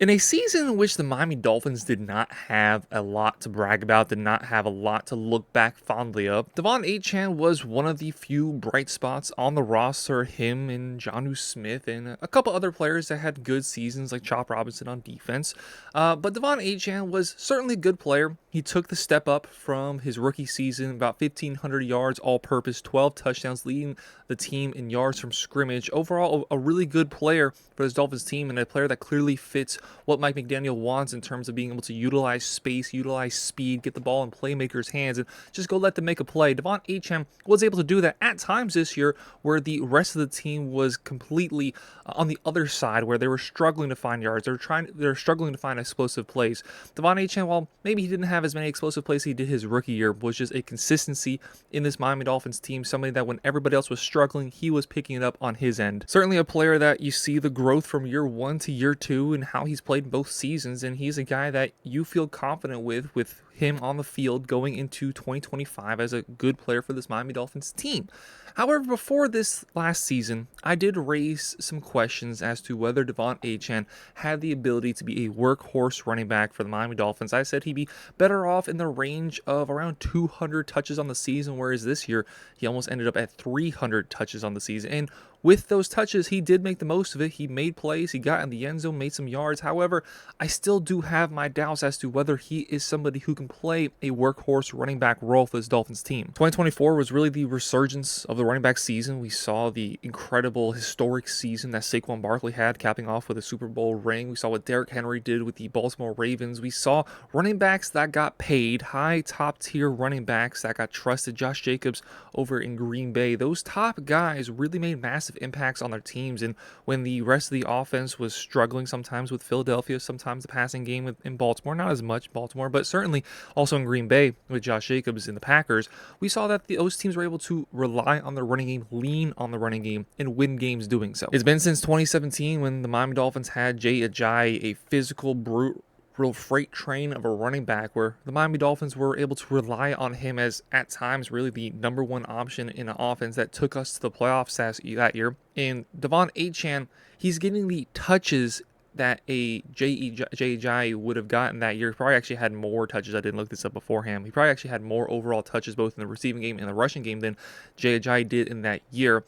In a season in which the Miami Dolphins did not have a lot to brag about, did not have a lot to look back fondly of, Devon Achane was one of the few bright spots on the roster. Him and Jonnu Smith and a couple other players that had good seasons like Chop Robinson on defense. But Devon Achane was certainly a good player. He took the step up from his rookie season, about 1,500 yards all-purpose, 12 touchdowns, leading the team in yards from scrimmage. Overall, a really good player for this Dolphins team and a player that clearly fits what Mike McDaniel wants in terms of being able to utilize space, utilize speed, get the ball in playmakers' hands, and just go let them make a play. Devon Achane was able to do that at times this year where the rest of the team was completely on the other side, where they were struggling to find yards. They're struggling to find explosive plays. Devon Achane, while maybe he didn't have as many explosive plays he did his rookie year, was just a consistency in this Miami Dolphins team, somebody that when everybody else was struggling, he was picking it up on his end. Certainly a player that you see the growth from year one to year two and how he's played both seasons, and he's a guy that you feel confident with him on the field going into 2025 as a good player for this Miami Dolphins team. However, before this last season, I did raise some questions as to whether Devon Achane had the ability to be a workhorse running back for the Miami Dolphins. I said he'd be better off in the range of around 200 touches on the season, whereas this year he almost ended up at 300 touches on the season. And with those touches, he did make the most of it. He made plays, he got in the end zone, made some yards. However, I still do have my doubts as to whether he is somebody who can play a workhorse running back role for this Dolphins team. 2024 was really the resurgence of the running back season. We saw the incredible historic season that Saquon Barkley had, capping off with a Super Bowl ring. We saw what Derrick Henry did with the Baltimore Ravens. We saw running backs that got paid, high top tier running backs that got trusted. Josh Jacobs over in Green Bay. Those top guys really made massive impacts on their teams, and when the rest of the offense was struggling, sometimes with Philadelphia, sometimes the passing game in Baltimore, not as much Baltimore, but certainly also in Green Bay with Josh Jacobs and the Packers, we saw that those teams were able to rely on the running game, lean on the running game, and win games doing so. It's been since 2017 when the Miami Dolphins had Jay Ajayi, a physical brute, real freight train of a running back, where the Miami Dolphins were able to rely on him as at times really the number one option in an offense that took us to the playoffs that year. And Devon Achane, he's getting the touches that a Jay Ajayi would have gotten that year. He probably actually had more touches. I didn't look this up beforehand. He probably actually had more overall touches both in the receiving game and the rushing game than Jay Ajayi did in that year.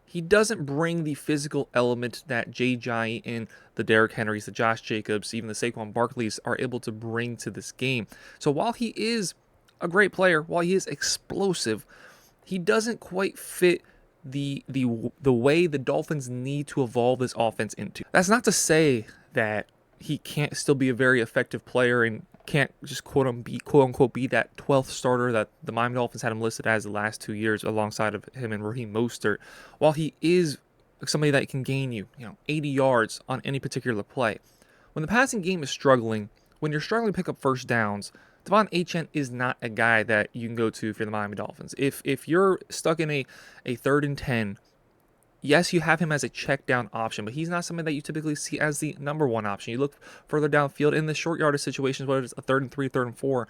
He doesn't bring the physical element that Jay Ajayi and the Derrick Henrys, the Josh Jacobs, even the Saquon Barkleys are able to bring to this game. So while he is a great player, while he is explosive, he doesn't quite fit the way the Dolphins need to evolve this offense into. That's not to say that he can't still be a very effective player and can't just quote unquote be that 12th starter that the Miami Dolphins had him listed as the last 2 years alongside of him and Raheem Mostert. While he is somebody that can gain you 80 yards on any particular play, when the passing game is struggling, when you're struggling to pick up first downs, Devon Achane is not a guy that you can go to if you're the Miami Dolphins. If you're stuck in a 3rd and 10, yes, you have him as a check down option, but he's not something that you typically see as the number one option. You look further downfield in the short yardage situations, whether it's a 3rd and 3, 3rd and 4,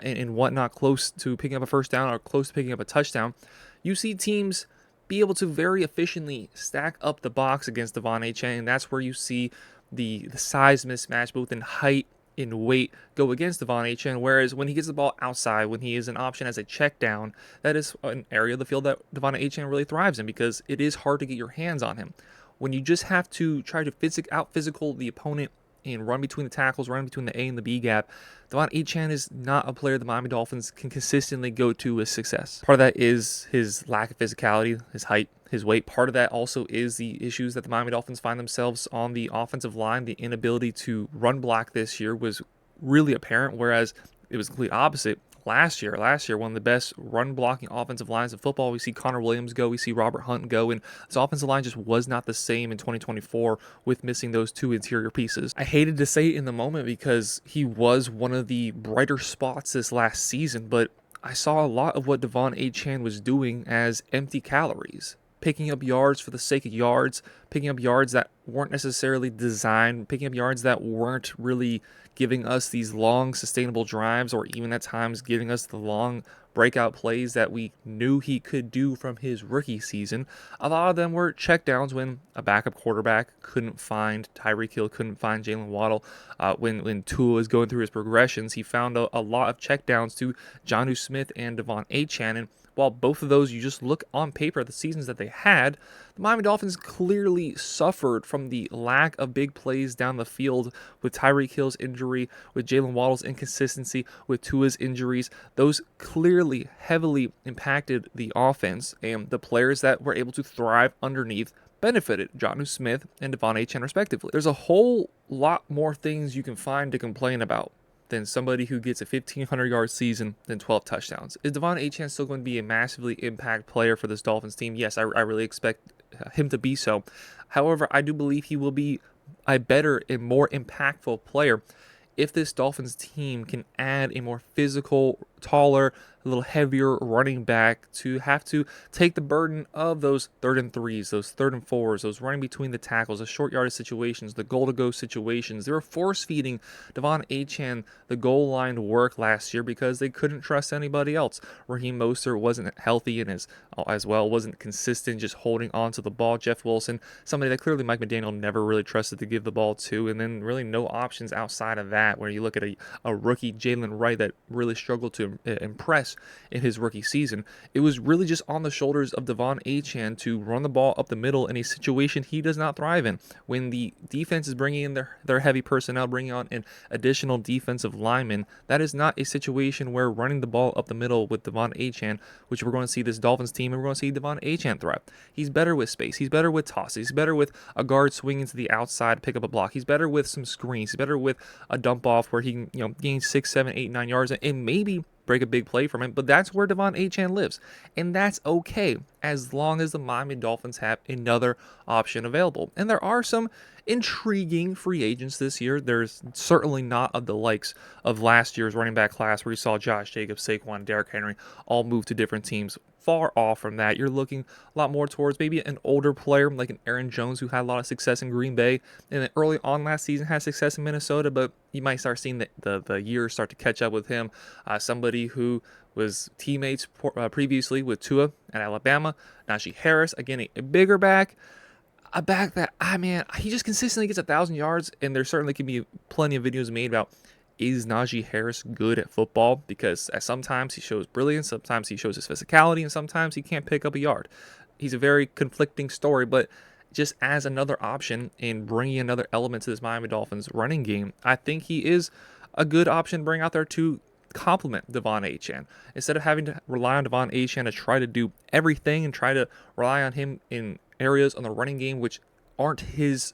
and whatnot, close to picking up a first down or close to picking up a touchdown. You see teams be able to very efficiently stack up the box against Devon Achane, and that's where you see the size mismatch, both in height in weight, go against Devon Achane, whereas when he gets the ball outside, when he is an option as a check down, that is an area of the field that Devon Achane really thrives in because it is hard to get your hands on him. When you just have to try to out-physical the opponent and run between the tackles, run between the A and the B gap, Devon Achane is not a player the Miami Dolphins can consistently go to with success. Part of that is his lack of physicality, his height, his weight. Part of that also is the issues that the Miami Dolphins find themselves on the offensive line. The inability to run block this year was really apparent, whereas it was the complete opposite last year. One of the best run blocking offensive lines of football. We see Connor Williams go, we see Robert Hunt go, and this offensive line just was not the same in 2024 with missing those two interior pieces. I hated to say it in the moment because he was one of the brighter spots this last season, but I saw a lot of what Devon Achane was doing as empty calories. Picking up yards for the sake of yards, picking up yards that weren't necessarily designed, picking up yards that weren't really giving us these long, sustainable drives, or even at times giving us the long breakout plays that we knew he could do from his rookie season. A lot of them were checkdowns when a backup quarterback couldn't find Tyreek Hill, couldn't find Jalen Waddle. When Tua was going through his progressions, he found a lot of checkdowns to Jonnu Smith and Devon Achane. While both of those, you just look on paper at the seasons that they had, the Miami Dolphins clearly suffered from the lack of big plays down the field with Tyreek Hill's injury, with Jalen Waddle's inconsistency, with Tua's injuries. Those clearly heavily impacted the offense, and the players that were able to thrive underneath benefited Jonnu Smith and Devon Achane respectively. There's a whole lot more things you can find to complain about than somebody who gets a 1,500-yard season than 12 touchdowns. Is Devon Achane still going to be a massively impact player for this Dolphins team? Yes, I really expect him to be so. However, I do believe he will be a better and more impactful player if this Dolphins team can add a more physical, taller, a little heavier running back to have to take the burden of those 3rd and 3s, those 3rd and 4s, those running between the tackles, the short yardage situations, the goal-to-go situations. They were force-feeding Devon Achane the goal line work last year because they couldn't trust anybody else. Raheem Mostert wasn't healthy and as well wasn't consistent, just holding on to the ball. Jeff Wilson, somebody that clearly Mike McDaniel never really trusted to give the ball to, and then really no options outside of that, where you look at a rookie Jalen Wright that really struggled to impress in his rookie season. It was really just on the shoulders of Devon Achane to run the ball up the middle in a situation he does not thrive in. When the defense is bringing in their heavy personnel, bringing on an additional defensive lineman, that is not a situation where running the ball up the middle with Devon Achane, which we're going to see this Dolphins team, and we're going to see Devon Achane thrive. He's better with space. He's better with tosses. He's better with a guard swinging to the outside to pick up a block. He's better with some screens. He's better with a dump off where he can gain 6, 7, 8, 9 yards and maybe break a big play from him, but that's where Devon Achane lives, and that's okay as long as the Miami Dolphins have another option available. And there are some intriguing free agents this year. There's certainly not of the likes of last year's running back class where you saw Josh Jacobs, Saquon, Derrick Henry all move to different teams. Far off from that. You're looking a lot more towards maybe an older player like an Aaron Jones who had a lot of success in Green Bay and then early on last season had success in Minnesota, but you might start seeing the years start to catch up with him. Somebody who was teammates previously with Tua at Alabama. Najee Harris, again, a bigger back. A back that, he just consistently gets 1,000 yards, and there certainly can be plenty of videos made about, is Najee Harris good at football? Because sometimes he shows brilliance, sometimes he shows his physicality, and sometimes he can't pick up a yard. He's a very conflicting story, but just as another option in bringing another element to this Miami Dolphins running game, I think he is a good option to bring out there to complement Devon Achane. Instead of having to rely on Devon Achane to try to do everything and try to rely on him in areas on the running game which aren't his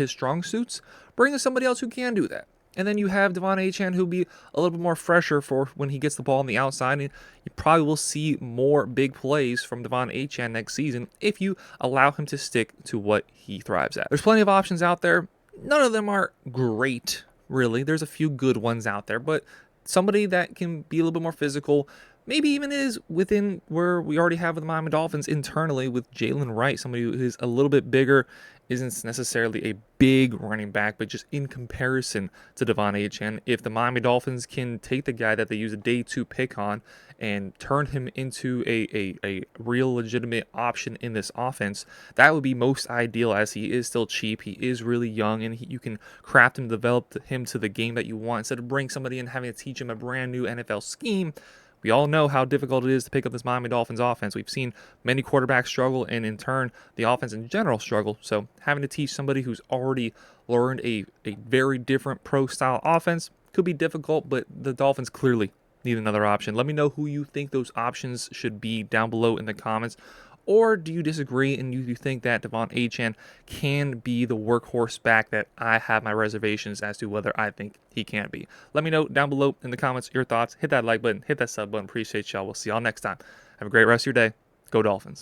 strong suits, bring in somebody else who can do that. And then you have Devon Achane who'll be a little bit more fresher for when he gets the ball on the outside, and you probably will see more big plays from Devon Achane next season if you allow him to stick to what he thrives at. There's plenty of options out there. None of them are great, really. There's a few good ones out there, but somebody that can be a little bit more physical, maybe even is within where we already have with the Miami Dolphins internally with Jalen Wright, somebody who is a little bit bigger, isn't necessarily a big running back, but just in comparison to Devon Achane, if the Miami Dolphins can take the guy that they use a day 2 pick on and turn him into a real legitimate option in this offense, that would be most ideal, as he is still cheap, he is really young, and you can craft him, develop him to the game that you want, instead of bringing somebody in and having to teach him a brand new NFL scheme. We all know how difficult it is to pick up this Miami Dolphins offense. We've seen many quarterbacks struggle, and in turn, the offense in general struggle. So having to teach somebody who's already learned a very different pro-style offense could be difficult, but the Dolphins clearly need another option. Let me know who you think those options should be down below in the comments. Or do you disagree and you think that Devon Achane can be the workhorse back that I have my reservations as to whether I think he can be? Let me know down below in the comments your thoughts. Hit that like button, hit that sub button. Appreciate y'all. We'll see y'all next time. Have a great rest of your day. Go Dolphins.